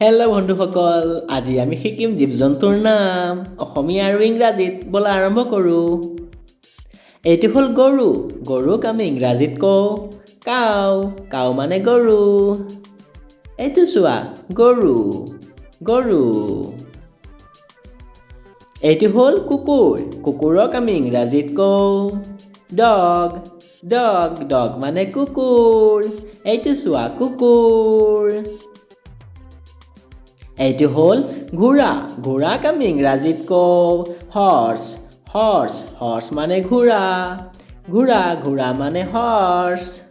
Hello' বন্ধুসকল, আজি আমি শিকিম জীৱ-জন্তুৰ নাম অসমীয়া আৰু ইংৰাজীত। ব'লা আৰম্ভ কৰোঁ। এইটো হ'ল গৰু। গৰুক আমি ইংৰাজীত কওঁ কাউ। কাউ মানে গৰু। এইটো চোৱা, গৰু গৰু। এইটো হ'ল কুকুৰ। কুকুৰক আমি ইংৰাজীত কওঁ ডগ। ডগ ডগ মানে কুকুৰ। এইটো চোৱা, কুকুৰ। এইটো হ'ল ঘোঁৰা। ঘোঁৰাক আমি ইংৰাজীত কওঁ হৰ্চ। হৰ্চ হৰ্চ মানে ঘোঁৰা। ঘোঁৰা ঘোঁৰা মানে হৰ্চ।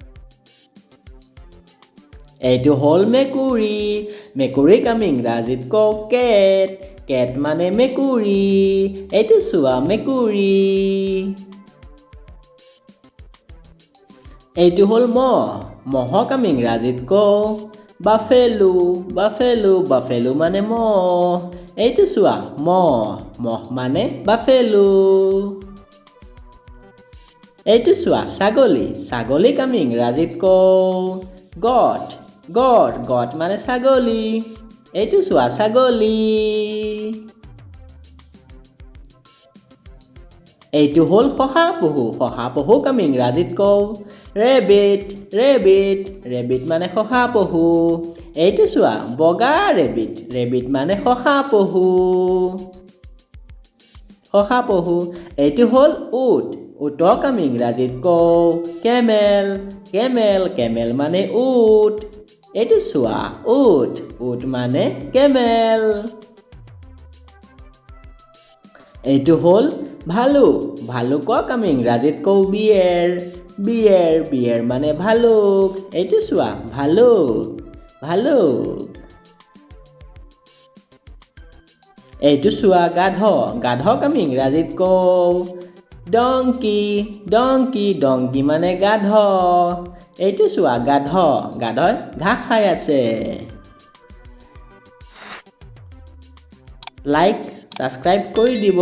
এইটো হ'ল মেকুৰী। মেকুৰীক আমি ইংৰাজীত কওঁ কেট। কেট মানে মেকুৰী। এইটো চোৱা, মেকুৰী। এইটো হ'ল মহ। মহক আমি ইংৰাজীত কওঁ বাফেলো। বাফেলো বাফেলো মানে মহ। এইটো চোৱা, মহ। মহ মানে বাফেলো। এইটো চোৱা, ছাগলী। ছাগলীক আমি ইংৰাজীত কওঁ গট। গট গট মানে ছাগলী। এইটো চোৱা, ছাগলী। এইটো হ'ল শহাপহু। শহাপহুক আমি ইংৰাজীত কওঁ ৰেবিট। ৰেবিট ৰেবিট মানে শহাপহু। এইটো চোৱা, বগা ৰেবিট। ৰেবিট মানে শহাপহু। শহাপহু। এইটো হ'ল উট। উটক আমি ইংৰাজীত কওঁ কেমেল। কেমেল কেমেল মানে উট। এইটো চোৱা, উট। উট মানে কেমেল। এইটো হ'ল ভালুক। ভালুকক আমি ইংৰাজীত কওঁ বিয়েৰ। বিয়েৰ বিয়েৰ মানে ভালুক। এইটো চোৱা, ভালুক। ভালুক। এইটো চোৱা, গাধ। গাধক আমি ইংৰাজীত কওঁ ডংকি। ডংকি ডংকি মানে গাধ। এইটো চোৱা, গাধ। গাধই ঘাঁহ খাই আছে। লাইক, ছাবস্ক্ৰাইব কৰি দিব।